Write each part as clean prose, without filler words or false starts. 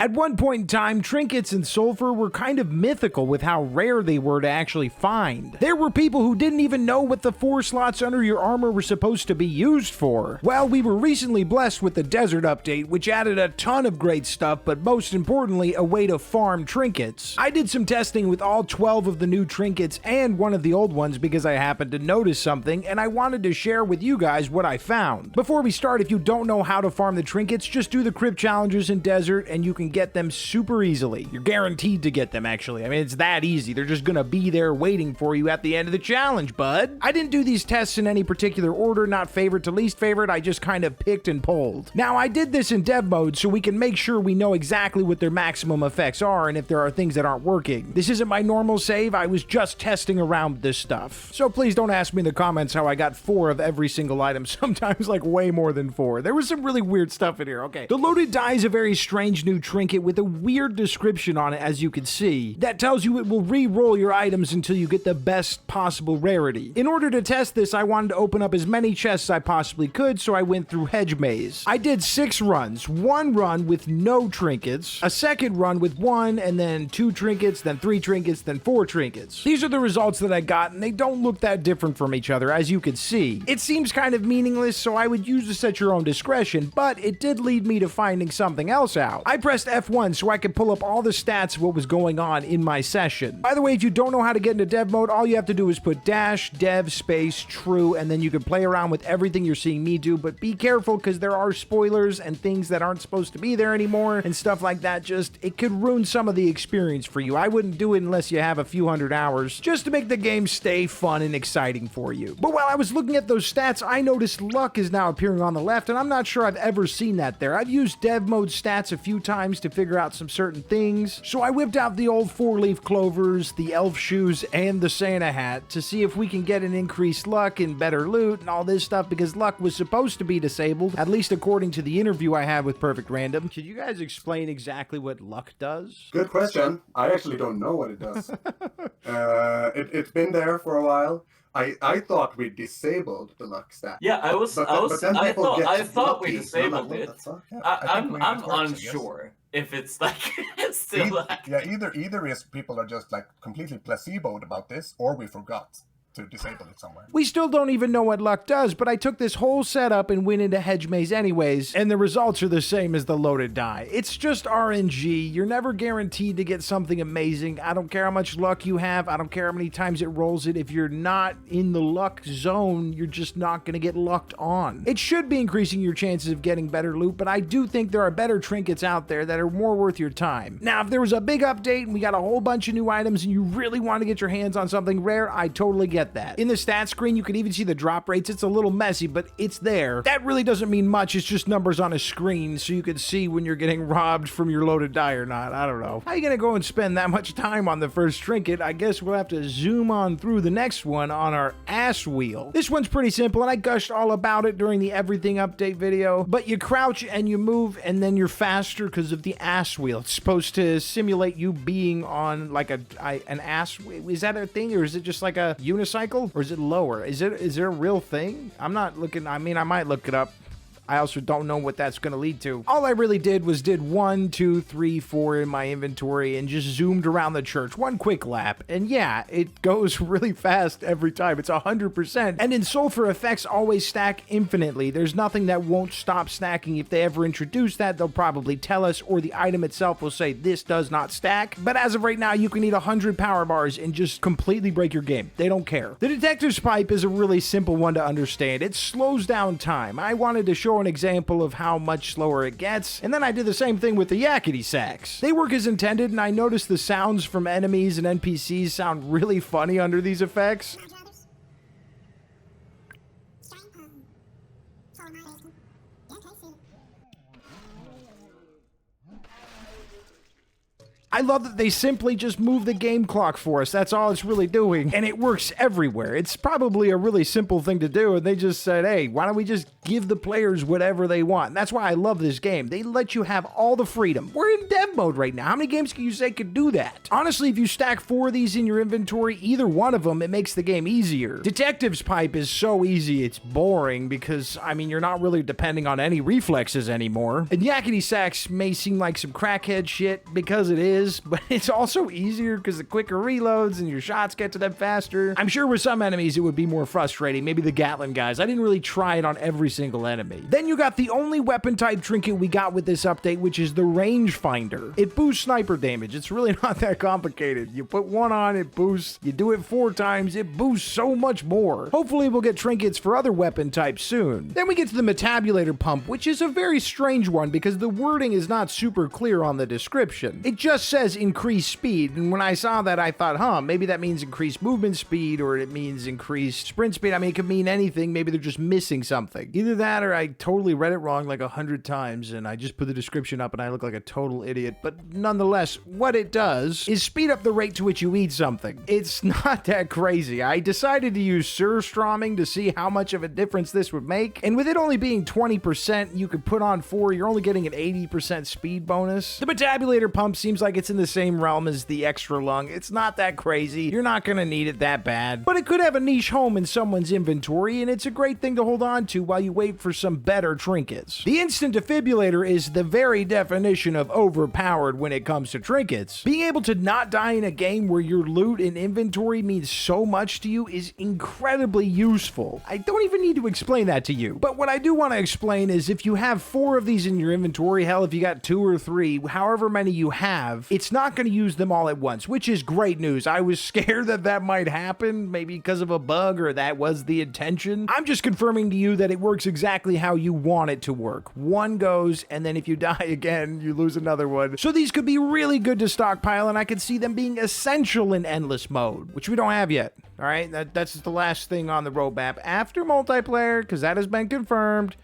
At one point in time, trinkets and sulfur were kind of mythical with how rare they were to actually find. There were people who didn't even know what the 4 slots under your armor were supposed to be used for. Well, we were recently blessed with the Desert update, which added a ton of great stuff, but most importantly, a way to farm trinkets. I did some testing with all 12 of the new trinkets and one of the old ones because I happened to notice something, and I wanted to share with you guys what I found. Before we start, if you don't know how to farm the trinkets, just do the crypt challenges in Desert and you can get them super easily. You're guaranteed to get them, actually. I mean, it's that easy. They're just gonna be there waiting for you at the end of the challenge, bud. I didn't do these tests in any particular order, not favorite to least favorite. I just kind of picked and pulled. Now, I did this in dev mode so we can make sure we know exactly what their maximum effects are and if there are things that aren't working. This isn't my normal save. I was just testing around with this stuff. So please don't ask me in the comments how I got 4 of every single item, sometimes like way more than 4. There was some really weird stuff in here. Okay. The loaded die is a very strange new trinket with a weird description on it, as you can see, that tells you it will re-roll your items until you get the best possible rarity. In order to test this, I wanted to open up as many chests as I possibly could, so I went through Hedge Maze. I did 6 runs. 1 run with no trinkets, a second run with 1, and then 2 trinkets, then 3 trinkets, then 4 trinkets. These are the results that I got, and they don't look that different from each other, as you can see. It seems kind of meaningless, so I would use this at your own discretion, but it did lead me to finding something else out. I pressed F1 so I could pull up all the stats of what was going on in my session. By the way, if you don't know how to get into dev mode, all you have to do is put -dev space true, and then you can play around with everything you're seeing me do, but be careful because there are spoilers and things that aren't supposed to be there anymore and stuff like that. Just, it could ruin some of the experience for you. I wouldn't do it unless you have a few hundred hours, just to make the game stay fun and exciting for you. But while I was looking at those stats, I noticed luck is now appearing on the left, and I'm not sure I've ever seen that there. I've used dev mode stats a few times to figure out some certain things, so I whipped out the old 4-leaf clovers, the elf shoes, and the Santa hat to see if we can get an increased luck and better loot and all this stuff, because luck was supposed to be disabled, at least according to the interview I had with Perfect Random. Could you guys explain exactly what luck does? Good question. I actually don't know what it does. It's been there for a while. I thought we disabled the luck stat. Yeah, I thought we disabled it. Yeah, I'm unsure if it's like it's still like. Yeah, either is people are just like completely placeboed about this, or we forgot to disable it somewhere. We still don't even know what luck does, but I took this whole setup and went into Hedge Maze anyways, and the results are the same as the loaded die. It's just RNG. You're never guaranteed to get something amazing. I don't care how much luck you have. I don't care how many times it rolls it. If you're not in the luck zone, you're just not going to get lucked on. It should be increasing your chances of getting better loot, but I do think there are better trinkets out there that are more worth your time. Now, if there was a big update and we got a whole bunch of new items and you really want to get your hands on something rare, I totally get that. In the stats screen, you can even see the drop rates. It's a little messy, but it's there. That really doesn't mean much. It's just numbers on a screen so you can see when you're getting robbed from your loaded die or not. I don't know. How are you gonna go and spend that much time on the first trinket? I guess we'll have to zoom on through the next one on our ass wheel. This one's pretty simple, and I gushed all about it during the everything update video, but you crouch and you move and then you're faster because of the ass wheel. It's supposed to simulate you being on like an ass. Is that a thing, or is it just like a unicycle? Or is it lower? Is there a real thing? I'm not looking. I mean, I might look it up. I also don't know what that's going to lead to. All I really did was did 1, 2, 3, 4 in my inventory and just zoomed around the church. One quick lap. And yeah, it goes really fast every time. It's 100%. And in Sulfur, effects always stack infinitely. There's nothing that won't stop stacking. If they ever introduce that, they'll probably tell us, or the item itself will say this does not stack. But as of right now, you can eat 100 power bars and just completely break your game. They don't care. The detective's pipe is a really simple one to understand. It slows down time. I wanted to show an example of how much slower it gets, and then I did the same thing with the Yakety Sax. They work as intended, and I noticed the sounds from enemies and NPCs sound really funny under these effects. I love that they simply just move the game clock for us. That's all it's really doing. And it works everywhere. It's probably a really simple thing to do. And they just said, hey, why don't we just give the players whatever they want. And that's why I love this game. They let you have all the freedom. We're in dev mode right now. How many games can you say could do that? Honestly, if you stack 4 of these in your inventory, either one of them, it makes the game easier. Detective's Pipe is so easy, it's boring because, I mean, you're not really depending on any reflexes anymore. And Yakety Sax may seem like some crackhead shit because it is, but it's also easier because the quicker reloads and your shots get to them faster. I'm sure with some enemies it would be more frustrating, maybe the Gatling guys. I didn't really try it on every single enemy. Then you got the only weapon type trinket we got with this update, which is the rangefinder. It boosts sniper damage. It's really not that complicated. You put one on, it boosts. You do it 4 times, it boosts so much more. Hopefully we'll get trinkets for other weapon types soon. Then we get to the Metabulator Pump, which is a very strange one because the wording is not super clear on the description. It just says increase speed, and when I saw that I thought, maybe that means increased movement speed or it means increased sprint speed. I mean, it could mean anything. Maybe they're just missing something. Either that or I totally read it wrong like 100 times and I just put the description up and I look like a total idiot. But nonetheless, what it does is speed up the rate to which you eat something. It's not that crazy. I decided to use surströmming to see how much of a difference this would make, and with it only being 20%, you could put on 4, you're only getting an 80% speed bonus. The Metabulator Pump seems like it's in the same realm as the extra lung. It's not that crazy. You're not gonna need it that bad, but it could have a niche home in someone's inventory, and it's a great thing to hold on to while you wait for some better trinkets. The instant defibrillator is the very definition of overpowered when it comes to trinkets. Being able to not die in a game where your loot and inventory means so much to you is incredibly useful. I don't even need to explain that to you, but what I do want to explain is if you have 4 of these in your inventory, hell, if you got 2 or 3, however many you have, it's not going to use them all at once, which is great news. I was scared that that might happen, maybe because of a bug or that was the intention. I'm just confirming to you that it works exactly how you want it to work. One goes, and then if you die again, you lose another one. So these could be really good to stockpile, and I could see them being essential in endless mode, which we don't have yet. All right, that's the last thing on the roadmap after multiplayer, because that has been confirmed.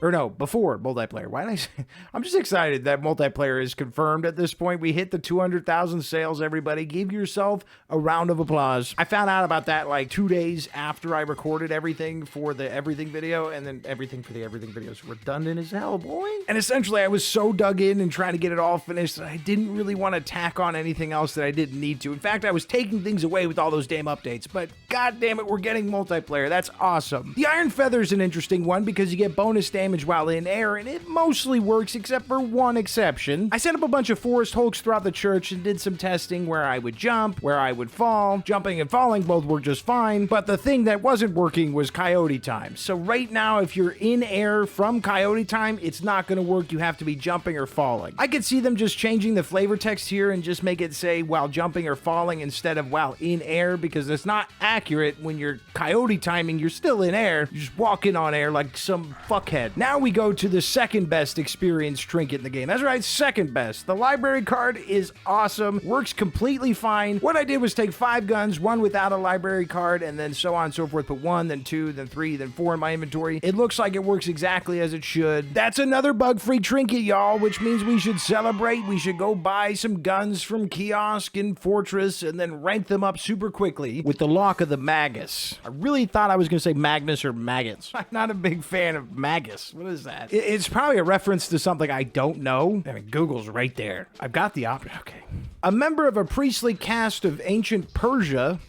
Or no, before multiplayer. Why did I say? I'm just excited that multiplayer is confirmed at this point. We hit the 200,000 sales, everybody. Give yourself a round of applause. I found out about that like 2 days after I recorded everything for the everything video, and then everything for the everything video is redundant as hell, boy. And essentially, I was so dug in and trying to get it all finished that I didn't really want to tack on anything else that I didn't need to. In fact, I was taking things away with all those damn updates, but god damn it, we're getting multiplayer. That's awesome. The Iron Feather is an interesting one because you get bonus damage while in air, and it mostly works except for one exception. I set up a bunch of forest hulks throughout the church and did some testing where I would jump, where I would fall. Jumping and falling both worked just fine, but the thing that wasn't working was coyote time. So right now, if you're in air from coyote time, it's not going to work. You have to be jumping or falling. I could see them just changing the flavor text here and just make it say while jumping or falling instead of while in air, because it's not accurate. When you're coyote timing, you're still in air. You're just walking on air like some fuckhead. Now we go to the second best experience trinket in the game. That's right, second best. The library card is awesome, works completely fine. What I did was take 5 guns, 1 without a library card, and then so on and so forth. Put 1, then 2, then 3, then 4 in my inventory. It looks like it works exactly as it should. That's another bug-free trinket, y'all, which means we should celebrate. We should go buy some guns from kiosk and Fortress and then rank them up super quickly with the lock of the Magus. I really thought I was going to say Magnus or maggots. I'm not a big fan of Magus. What is that? It's probably a reference to something I don't know. I mean, Google's right there. I've got the option. Okay. A member of a priestly caste of ancient Persia.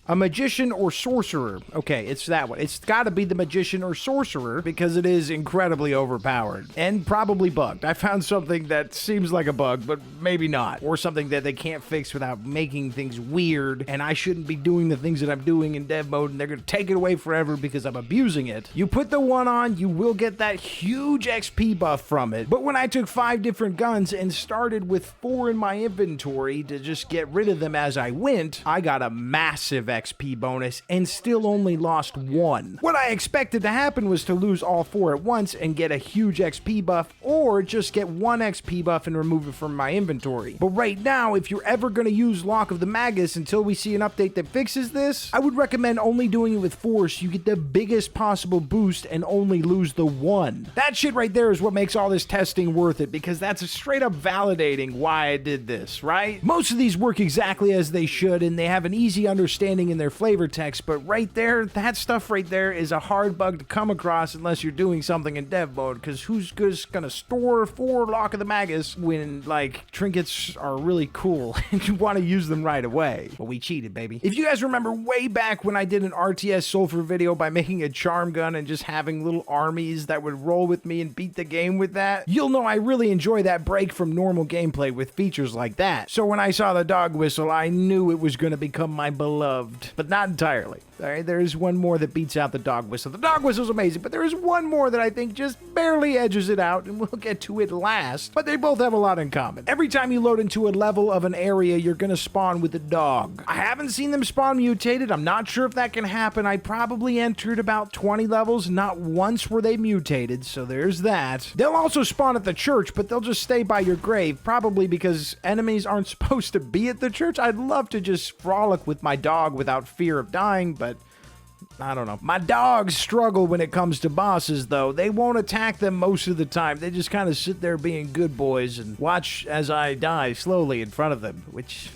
A magician or sorcerer. Okay, it's that one. It's got to be the magician or sorcerer because it is incredibly overpowered and probably bugged. I found something that seems like a bug, but maybe not. Or something that they can't fix without making things weird, and I shouldn't be doing the things that I'm doing in dev mode, and they're going to take it away forever because I'm abusing it. You put the one on, you will get that huge XP buff from it. But when I took 5 different guns and started with 4 in my inventory to just get rid of them as I went, I got a massive XP bonus and still only lost 1. What I expected to happen was to lose all 4 at once and get a huge XP buff, or just get 1 XP buff and remove it from my inventory. But right now, if you're ever going to use Lock of the Magus until we see an update that fixes this, I would recommend only doing it with Force. You get the biggest possible boost and only lose the 1. That shit right there is what makes all this testing worth it, because that's straight up validating why I did this, right? Most of these work exactly as they should, and they have an easy understanding in their flavor text, but right there, that stuff right there is a hard bug to come across unless you're doing something in dev mode, because who's just gonna store 4 Lock of the Magus when, like, trinkets are really cool and you want to use them right away? Well, we cheated, baby. If you guys remember way back when I did an RTS Sulfur video by making a charm gun and just having little armies that would roll with me and beat the game with that, you'll know I really enjoy that break from normal gameplay with features like that. So when I saw the dog whistle, I knew it was going to become my beloved, but not entirely. All right, there's one more that beats out the dog whistle. The dog whistle's amazing, but there is one more that I think just barely edges it out, and we'll get to it last. But they both have a lot in common. Every time you load into a level of an area, you're gonna spawn with a dog. I haven't seen them spawn mutated. I'm not sure if that can happen. I probably entered about 20 levels. Not once were they mutated, so there's that. They'll also spawn at the church, but they'll just stay by your grave, probably because enemies aren't supposed to be at the church. I'd love to just frolic with my dog without fear of dying, but I don't know. My dogs struggle when it comes to bosses, though. They won't attack them most of the time. They just kind of sit there being good boys and watch as I die slowly in front of them, which...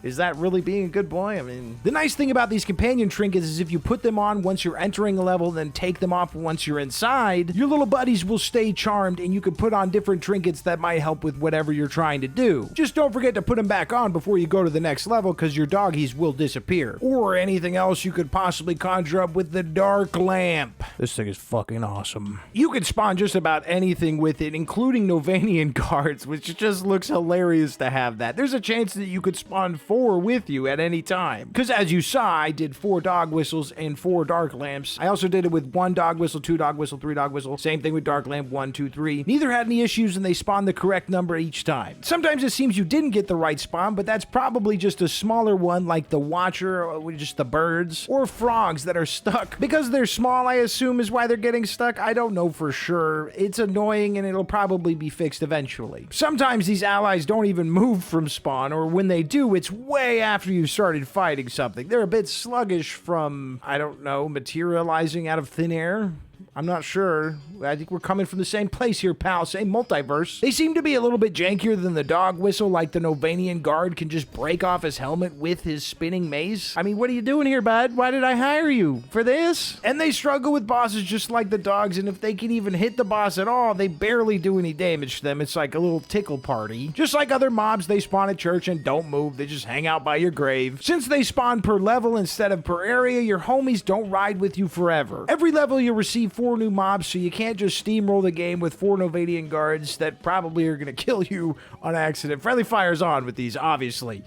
is that really being a good boy? I mean, the nice thing about these companion trinkets is if you put them on once you're entering a level, then take them off once you're inside, your little buddies will stay charmed, and you can put on different trinkets that might help with whatever you're trying to do. Just don't forget to put them back on before you go to the next level, because your doggies will disappear. Or anything else you could possibly conjure up with the dark lamp. This thing is fucking awesome. You can spawn just about anything with it, including Novanian guards, which just looks hilarious to have that. There's a chance that you could spawn 4 with you at any time. Because as you saw, I did 4 dog whistles and 4 dark lamps. I also did it with 1 dog whistle, 2 dog whistle, 3 dog whistle. Same thing with dark lamp, 1, 2, 3. Neither had any issues and they spawned the correct number each time. Sometimes it seems you didn't get the right spawn, but that's probably just a smaller one like the Watcher, or just the birds, or frogs that are stuck. Because they're small, I assume is why they're getting stuck. I don't know for sure. It's annoying and it'll probably be fixed eventually. Sometimes these allies don't even move from spawn, or when they do, it's way after you started fighting something. They're a bit sluggish from, I don't know, materializing out of thin air. I'm not sure. I think we're coming from the same place here, pal. Same multiverse. They seem to be a little bit jankier than the dog whistle, like the Novanian guard can just break off his helmet with his spinning mace. I mean, what are you doing here, bud? Why did I hire you? For this? And they struggle with bosses just like the dogs, and if they can even hit the boss at all, they barely do any damage to them. It's like a little tickle party. Just like other mobs, they spawn at church and don't move. They just hang out by your grave. Since they spawn per level instead of per area, your homies don't ride with you forever. Every level you'll receive 4 new mobs, so you can't just steamroll the game with 4 Novanian guards that probably are going to kill you on accident. Friendly fire's on with these, obviously.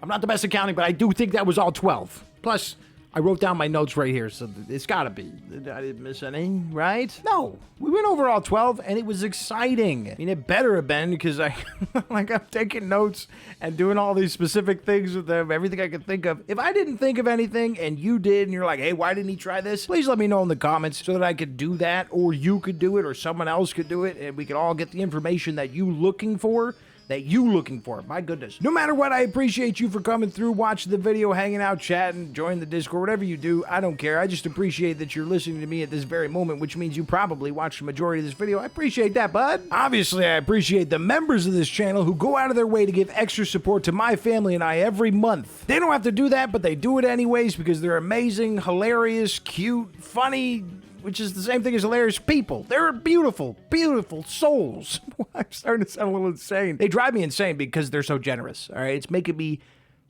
I'm not the best at counting, but I do think that was all 12. Plus, I wrote down my notes right here, so it's gotta be. I didn't miss any, right? No, we went over all 12, and it was exciting. I mean, it better have been, because I'm taking notes and doing all these specific things with them, everything I could think of. If I didn't think of anything, and you did, and you're like, hey, why didn't he try this? Please let me know in the comments so that I could do that, or you could do it, or someone else could do it, and we could all get the information that you looking for. My goodness. No matter what, I appreciate you for coming through, watching the video, hanging out, chatting, joining the Discord, whatever you do. I don't care. I just appreciate that you're listening to me at this very moment, which means you probably watched the majority of this video. I appreciate that, bud. Obviously, I appreciate the members of this channel who go out of their way to give extra support to my family and I every month. They don't have to do that, but they do it anyways because they're amazing, hilarious, cute, funny, which is the same thing as hilarious people. They're beautiful, beautiful souls. I'm starting to sound a little insane. They drive me insane because they're so generous, all right? It's making me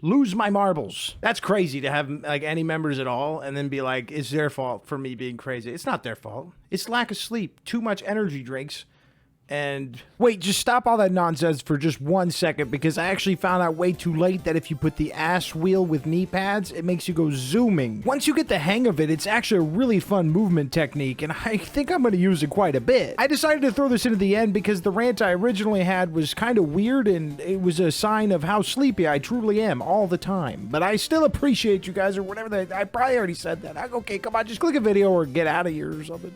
lose my marbles. That's crazy to have like any members at all and then be like, it's their fault for me being crazy. It's not their fault. It's lack of sleep, too much energy drinks, and wait, just stop all that nonsense for just 1 second, because I actually found out way too late that if you put the ass wheel with knee pads, it makes you go zooming. Once you get the hang of it, it's actually a really fun movement technique, and I think I'm going to use it quite a bit. I decided to throw this into the end because the rant I originally had was kind of weird, and it was a sign of how sleepy I truly am all the time. But I still appreciate you guys, or whatever. I probably already said that. Okay, come on, just click a video or get out of here or something.